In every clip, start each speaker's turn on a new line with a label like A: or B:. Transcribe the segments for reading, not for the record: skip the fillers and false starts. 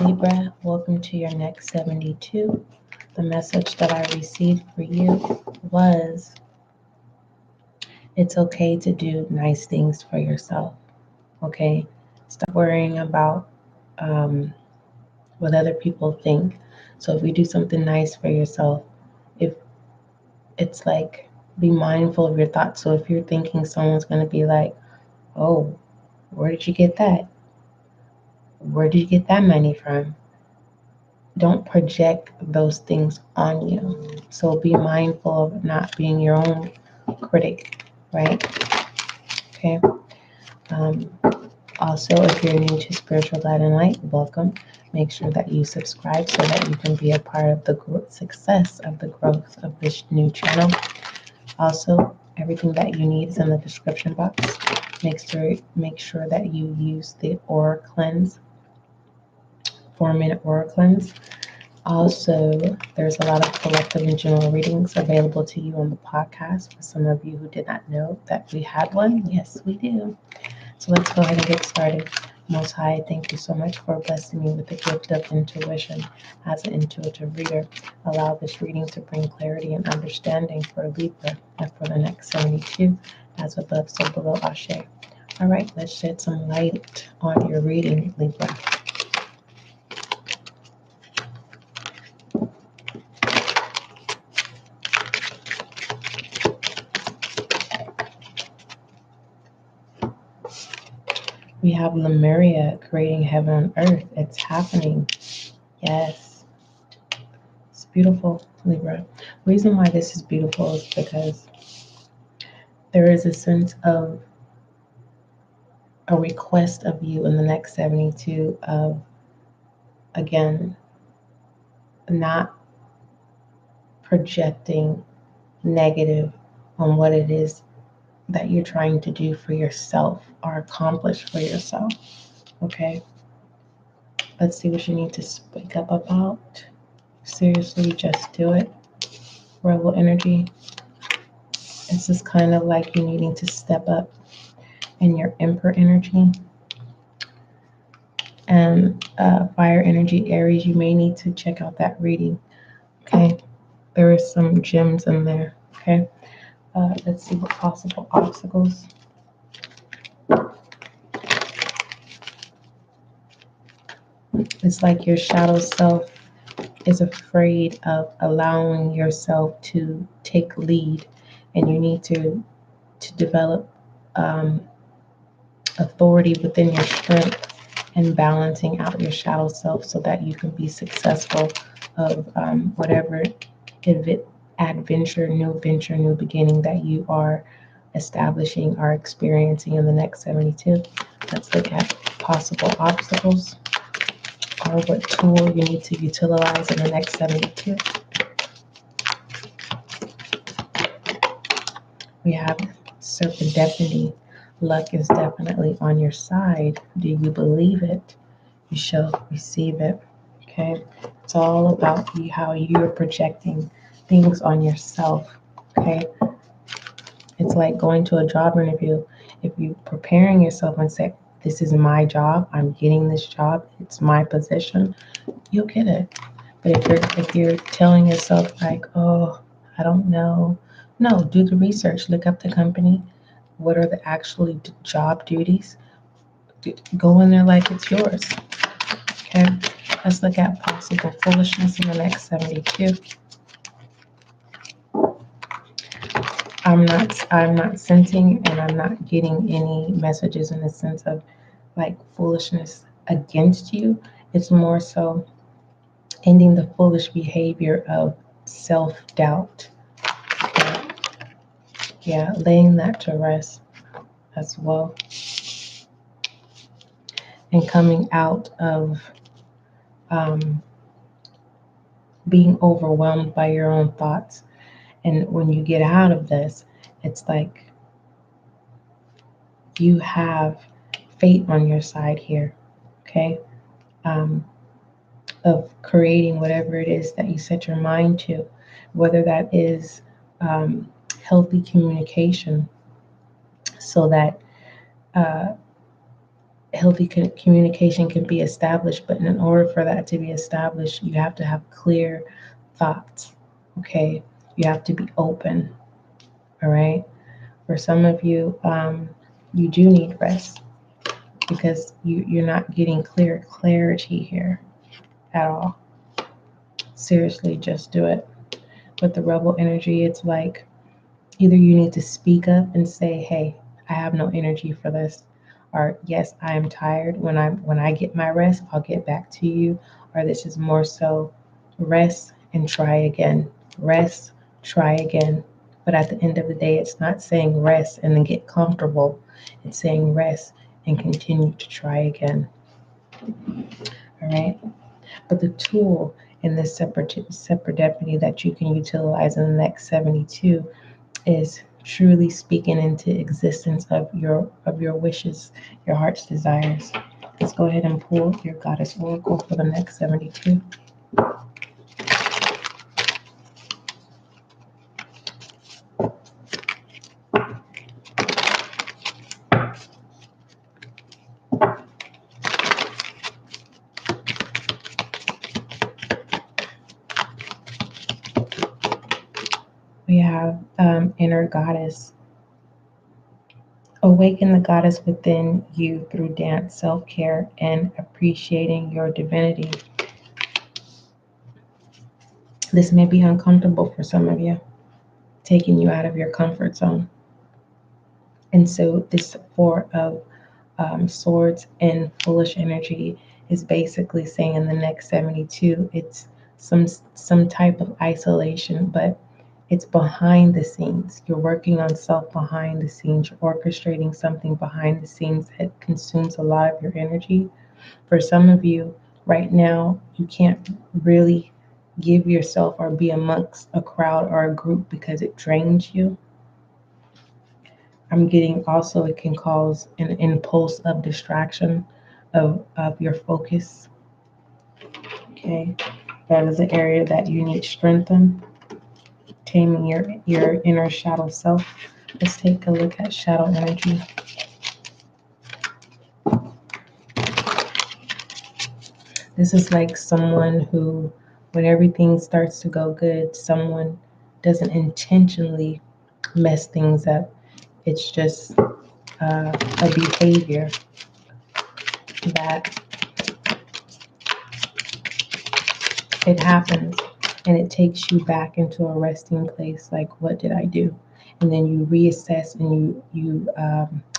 A: Libra, welcome to your next 72. The message that I received for you was, it's okay to do nice things for yourself, okay? Stop worrying about what other people think. So if you do something nice for yourself, if it's like, be mindful of your thoughts. So if you're thinking someone's going to be like, oh, where did you get that? Where did you get that money from? Don't project those things on you. So be mindful of not being your own critic, right? Okay. Also, if you're new to Spiritual Light and Light, welcome. Make sure that you subscribe so that you can be a part of the success of the growth of this new channel. Also, everything that you need is in the description box. Make sure that you use the aura cleanse, 4-minute aura cleanse. Also, there's a lot of collective and general readings available to you on the podcast. For some of you who did not know that we had one, yes, we do. So let's go ahead and get started. Most High, thank you so much for blessing me with the gift of intuition. As an intuitive reader, allow this reading to bring clarity and understanding for Libra and for the next 72, as above, so below. Ashe. All right, let's shed some light on your reading, Libra. We have Lemuria creating heaven on earth. It's happening. Yes. It's beautiful, Libra. The reason why this is beautiful is because there is a sense of a request of you in the next 72 of, again, not projecting negative on what it is that you're trying to do for yourself or accomplish for yourself. Okay? Let's see what you need to speak up about. Seriously, just do it. Rebel energy. It's just kind of like you needing to step up in your Emperor energy. And fire energy, Aries, you may need to check out that reading. Okay? There is some gems in there. Okay? Let's see what possible obstacles. It's like your shadow self is afraid of allowing yourself to take lead, and you need to develop authority within your strength and balancing out your shadow self so that you can be successful of whatever adventure, new beginning that you are establishing or experiencing in the next 72. Let's look at possible obstacles or what tool you need to utilize in the next 72. We have serendipity. Luck is definitely on your side. Do you believe it? You shall receive it. Okay? It's all about how you're projecting things on yourself. Okay? It's like going to a job interview. If you're preparing yourself and say, this is my job, I'm getting this job, it's my position, you'll get it. But if you're telling yourself like, oh, I don't know, no, do the research, look up the company, what are the actually job duties, go in there like it's yours. Okay, let's look at possible foolishness in the next 72. I'm not sensing and I'm not getting any messages in the sense of like foolishness against you. It's more so ending the foolish behavior of self-doubt. Yeah, laying that to rest as well. And coming out of being overwhelmed by your own thoughts. And when you get out of this, it's like you have fate on your side here, okay? Of creating whatever it is that you set your mind to, whether that is healthy communication so that healthy communication can be established, but in order for that to be established, you have to have clear thoughts. Okay, you have to be open. All right. For some of you, you do need rest because you're not getting clarity here at all. Seriously, just do it. With the rebel energy, it's like either you need to speak up and say, "Hey, I have no energy for this," or "Yes, I am tired. When I get my rest, I'll get back to you." Or this is more so rest and try again. Rest, try again. But at the end of the day, it's not saying rest and then get comfortable. It's saying rest and continue to try again. All right. But the tool in this separate deputy that you can utilize in the next 72 is truly speaking into existence of your wishes, your heart's desires. Let's go ahead and pull your goddess oracle for the next 72. We have inner goddess. Awaken the goddess within you through dance, self-care, and appreciating your divinity. This may be uncomfortable for some of you, taking you out of your comfort zone. And so this Four of Swords and foolish energy is basically saying in the next 72, it's some type of isolation, but it's behind the scenes. You're working on self behind the scenes. You're orchestrating something behind the scenes that consumes a lot of your energy. For some of you, right now, you can't really give yourself or be amongst a crowd or a group because it drains you. I'm getting also it can cause an impulse of distraction of your focus. Okay. That is an area that you need strengthen. Taming your inner shadow self. Let's take a look at shadow energy. This is like someone who, when everything starts to go good, someone doesn't intentionally mess things up. It's just a behavior that it happens and it takes you back into a resting place. Like, what did I do? And then you reassess and you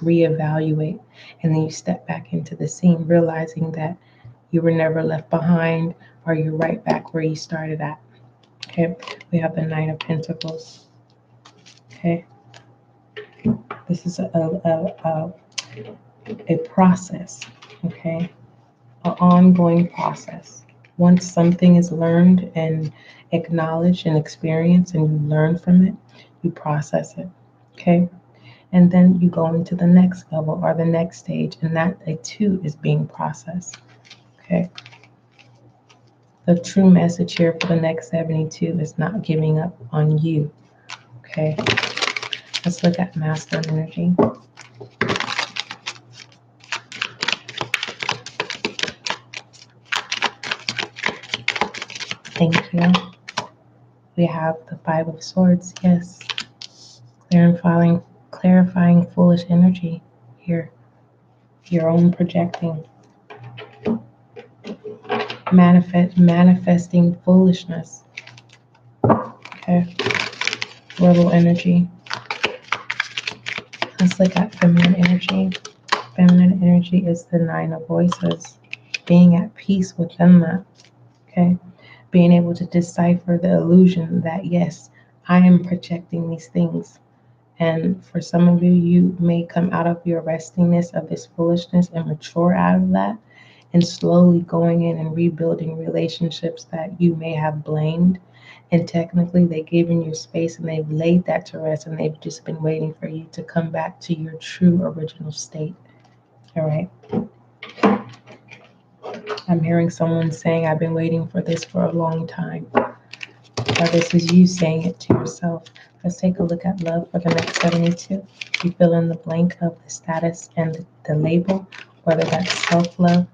A: reevaluate, and then you step back into the scene, realizing that you were never left behind, or you're right back where you started at. Okay, we have the Nine of Pentacles. Okay, this is a process. Okay, an ongoing process. Once something is learned and acknowledged and experienced, and you learn from it, you process it. Okay, and then you go into the next level or the next stage, and that too is being processed. Okay. The true message here for the next 72 is not giving up on you. Okay. Let's look at masculine energy. Thank you. We have the Five of Swords. Yes. Clarifying foolish energy here. Your own projecting. Manifesting foolishness. Okay. Rebel energy. Let's look at feminine energy. Feminine energy is the Nine of Voices. Being at peace within that. Okay. Being able to decipher the illusion that, yes, I am projecting these things. And for some of you, you may come out of your restingness of this foolishness and mature out of that, and slowly going in and rebuilding relationships that you may have blamed. And technically, they've given you space and they've laid that to rest, and they've just been waiting for you to come back to your true original state. All right. I'm hearing someone saying, I've been waiting for this for a long time. or this is you saying it to yourself. Let's take a look at love for the next 72. You fill in the blank of the status and the label, whether that's self-love,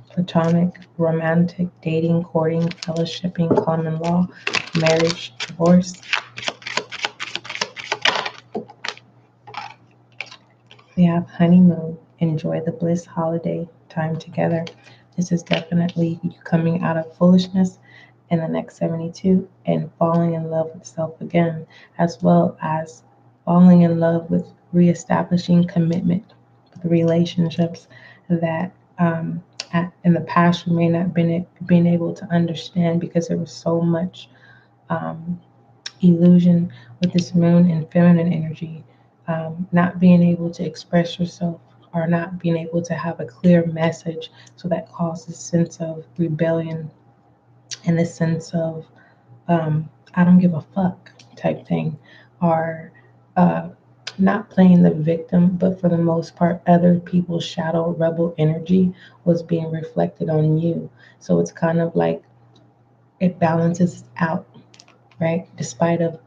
A: platonic, romantic, dating, courting, fellowshipping, common law, marriage, divorce. We have honeymoon, enjoy the bliss holiday time together. This is definitely you coming out of foolishness in the next 72 and falling in love with self again, as well as falling in love with reestablishing commitment with relationships that in the past you may not been able to understand because there was so much illusion with this moon and feminine energy, not being able to express yourself or not being able to have a clear message. So that causes sense of rebellion and this sense of I don't give a fuck type thing, or not playing the victim, but for the most part, other people's shadow rebel energy was being reflected on you. So it's kind of like it balances out, right? Despite of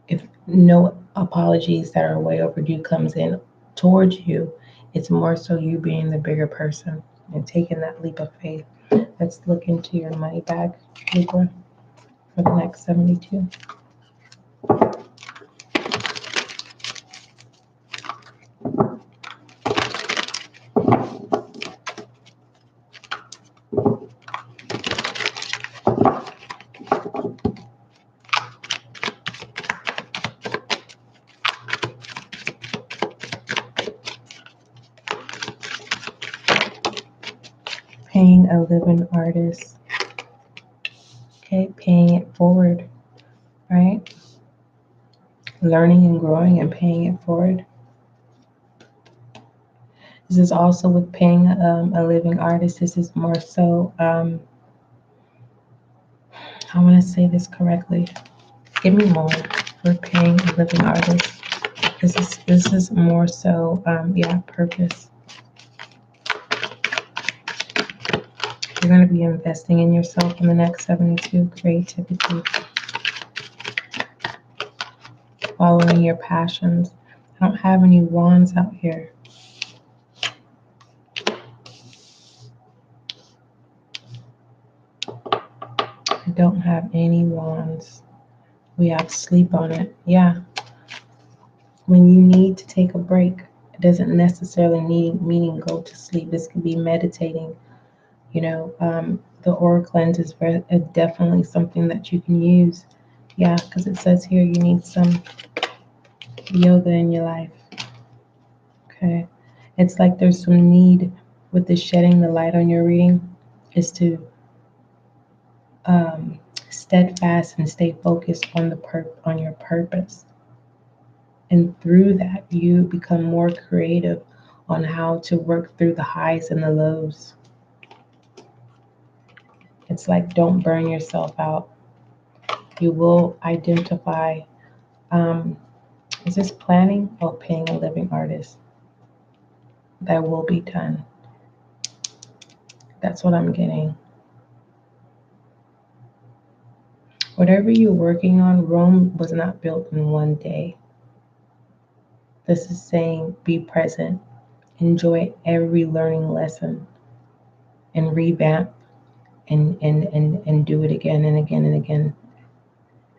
A: if no apologies that are way overdue comes in towards you, it's more so you being the bigger person and taking that leap of faith. Let's look into your money bag, Libra, for the next 72. Paying a living artist, okay, paying it forward, right? Learning and growing and paying it forward. This is also with paying a living artist. This is more so, I want to say this correctly. Give me more for paying a living artist. This is more so, purpose. You're going to be investing in yourself in the next 72. Creativity. Following your passions. I don't have any wands out here. I don't have any wands. We have sleep on it. Yeah. When you need to take a break, it doesn't necessarily meaning go to sleep. This could be meditating. The aura cleanse is definitely something that you can use. Yeah, because it says here you need some yoga in your life. Okay. It's like there's some need with the shedding the light on your reading is to steadfast and stay focused on on your purpose. And through that, you become more creative on how to work through the highs and the lows. It's like don't burn yourself out. You will identify, is this planning or paying a living artist? That will be done. That's what I'm getting. Whatever you're working on, Rome was not built in one day. This is saying be present, enjoy every learning lesson, and revamp and do it again and again and again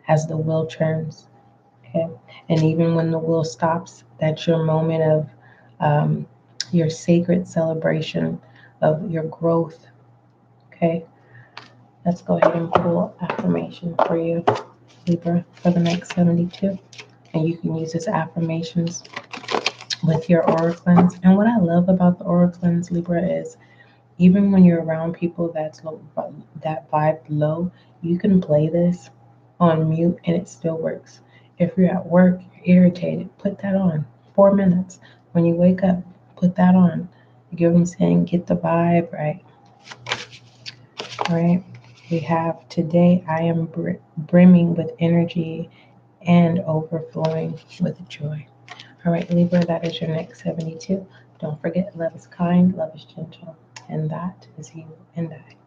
A: as the wheel turns. Okay, and even when the wheel stops, that's your moment of your sacred celebration of your growth. Okay, let's go ahead and pull affirmation for you, Libra, for the next 72. And you can use this affirmations with your aura cleanse. And what I love about the aura cleanse, Libra, is even when you're around people that's low, that vibe low, you can play this on mute and it still works. If you're at work, you're irritated, put that on 4 minutes. When you wake up, put that on. You get what I'm saying? Get the vibe right. All right. We have today, I am brimming with energy and overflowing with joy. All right, Libra, that is your next 72. Don't forget, love is kind, love is gentle, and that is you and I.